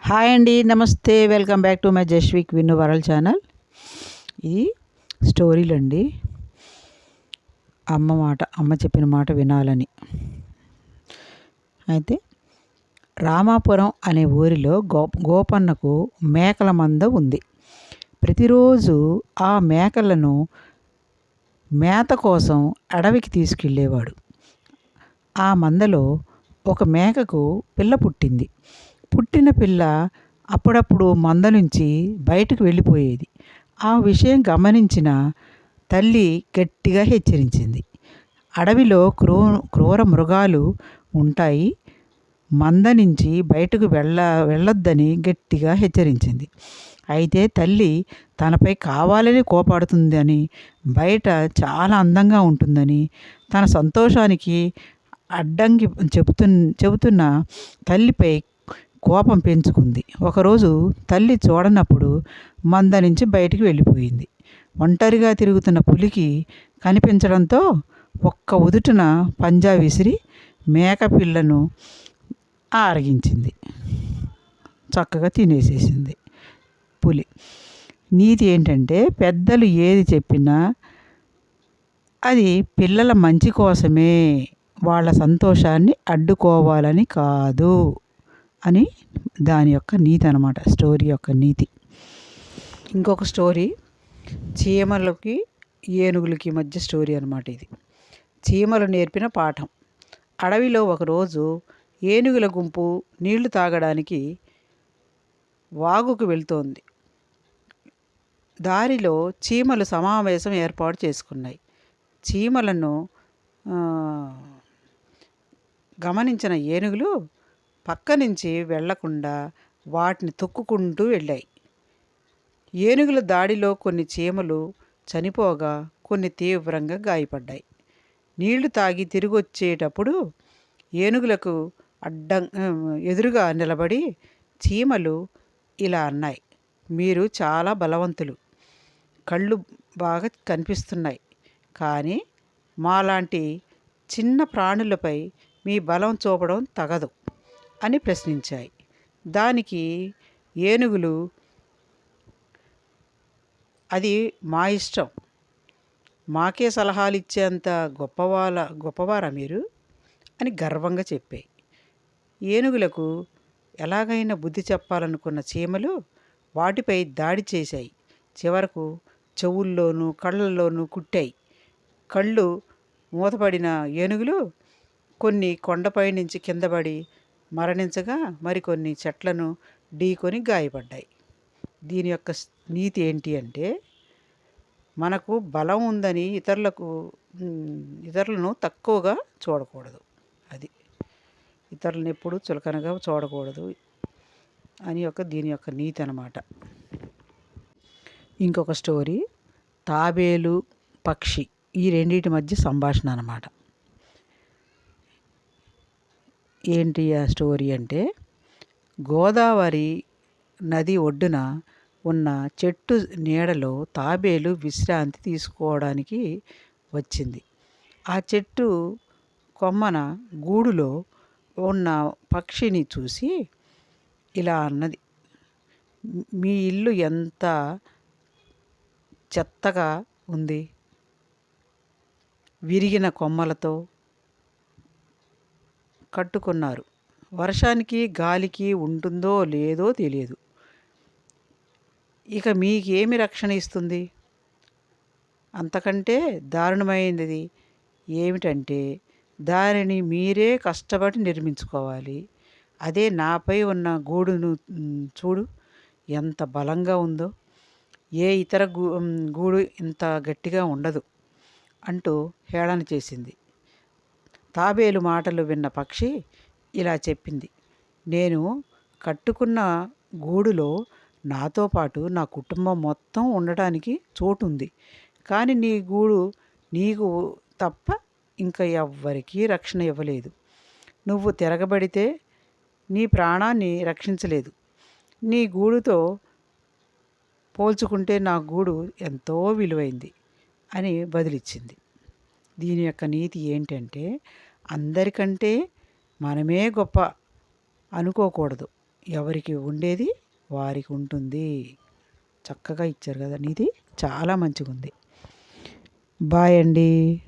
Hi అండి, నమస్తే. Welcome back to my Jasvik Vinnu world channel. ఇది స్టోరీలు అండి. అమ్మ చెప్పిన మాట వినాలని. అయితే రామాపురం అనే ఊరిలో గోపన్నకు మేకల మంద ఉంది. ప్రతిరోజు ఆ మేకలను మేత కోసం అడవికి తీసుకెళ్ళేవాడు. ఆ మందలో ఒక మేకకు పిల్ల పుట్టింది. పుట్టిన పిల్ల అప్పుడప్పుడు మంద నుంచి బయటకు వెళ్ళిపోయేది. ఆ విషయం గమనించిన తల్లి గట్టిగా హెచ్చరించింది. అడవిలో క్రూర మృగాలు ఉంటాయి, మంద నుంచి బయటకు వెళ్ళొద్దని గట్టిగా హెచ్చరించింది. అయితే తల్లి తనపై కావాలని కోపాడుతుందని, బయట చాలా అందంగా ఉంటుందని, తన సంతోషానికి అడ్డంకి చెబుతున్న తల్లిపై కోపం పెంచుకుంది. ఒకరోజు తల్లి చూడనప్పుడు మంద నుంచి బయటికి వెళ్ళిపోయింది. ఒంటరిగా తిరుగుతున్న పులికి కనిపించడంతో ఒక్క ఉదుటున పంజా విసిరి మేక పిల్లను ఆరగించింది. చక్కగా తినేసేసింది పులి. నీతి ఏంటంటే, పెద్దలు ఏది చెప్పినా అది పిల్లల మంచి కోసమే, వాళ్ళ సంతోషాన్ని అడ్డుకోవాలని కాదు అని దాని యొక్క నీతి అన్నమాట. స్టోరీ యొక్క నీతి. ఇంకొక స్టోరీ చీమలకి ఏనుగులకి మధ్య స్టోరీ అన్నమాట. ఇది చీమలు నేర్పిన పాఠం. అడవిలో ఒకరోజు ఏనుగుల గుంపు నీళ్లు తాగడానికి వాగుకు వెళ్తోంది. దారిలో చీమలు సమావేశం ఏర్పాటు చేసుకున్నాయి. చీమలను గమనించిన ఏనుగులు పక్క నుంచి వెళ్లకుండా వాటిని తొక్కుకుంటూ వెళ్ళాయి. ఏనుగుల దాడిలో కొన్ని చీమలు చనిపోగా కొన్ని తీవ్రంగా గాయపడ్డాయి. నీళ్లు తాగి తిరిగి వచ్చేటప్పుడు ఏనుగులకు ఎదురుగా నిలబడి చీమలు ఇలా అన్నాయి: మీరు చాలా బలవంతులు, కళ్ళు బాగా కనిపిస్తున్నాయి, కానీ మాలాంటి చిన్న ప్రాణులపై మీ బలం చూపడం తగదు అని ప్రశ్నించాయి. దానికి ఏనుగులు, అది మా ఇష్టం, మాకే సలహాలు ఇచ్చేంత గొప్పవారా మీరు అని గర్వంగా చెప్పాయి. ఏనుగులకు ఎలాగైనా బుద్ధి చెప్పాలనుకున్న చీమలు వాటిపై దాడి చేశాయి. చివరకు చెవుల్లోనూ కళ్ళల్లోనూ కుట్టాయి. కళ్ళు మూతపడిన ఏనుగులు కొన్ని కొండపై నుంచి కిందపడి మరణించగా, మరికొన్ని చెట్లను ఢీకొని గాయపడ్డాయి. దీని యొక్క నీతి ఏంటి అంటే, మనకు బలం ఉందని ఇతరులను తక్కువగా చూడకూడదు. అది ఇతరులను ఎప్పుడు చులకనగా చూడకూడదు అని దీని యొక్క నీతి అన్నమాట. ఇంకొక స్టోరీ తాబేలు పక్షి, ఈ రెండింటి మధ్య సంభాషణ అన్నమాట. ఏంటి ఆ స్టోరీ అంటే, గోదావరి నది ఒడ్డున ఉన్న చెట్టు నీడలో తాబేలు విశ్రాంతి తీసుకోవడానికి వచ్చింది. ఆ చెట్టు కొమ్మన గూడులో ఉన్న పక్షిని చూసి ఇలా అన్నది: మీ ఇల్లు ఎంత చెత్తగా ఉంది, విరిగిన కొమ్మలతో కట్టుకున్నారు, వర్షానికి గాలికి ఉంటుందో లేదో తెలియదు, ఇక మీకేమి రక్షణ ఇస్తుంది? అంతకంటే దారుణమైనది ఏమిటంటే, దానిని మీరే కష్టపడి నిర్మించుకోవాలి. అదే నాపై ఉన్న గూడును చూడు, ఎంత బలంగా ఉందో, ఏ ఇతర గూడు ఇంత గట్టిగా ఉండదు అంటూ హేళన చేసింది. తాబేలు మాటలు విన్న పక్షి ఇలా చెప్పింది: నేను కట్టుకున్న గూడులో నాతో పాటు నా కుటుంబం మొత్తం ఉండటానికి చోటు ఉంది, కానీ నీ గూడు నీకు తప్ప ఇంకా ఎవ్వరికీ రక్షణ ఇవ్వలేదు. నువ్వు తిరగబడితే నీ ప్రాణాన్ని రక్షించలేదు. నీ గూడుతో పోల్చుకుంటే నా గూడు ఎంతో విలువైంది అని బదులిచ్చింది. దీని యొక్క నీతి ఏంటంటే, అందరికంటే మనమే గొప్ప అనుకోకూడదు. ఎవరికి ఉండేది వారికి ఉంటుంది. చక్కగా ఇచ్చారు కదా నీతి, చాలా మంచిగా ఉంది. బాయ్ అండి.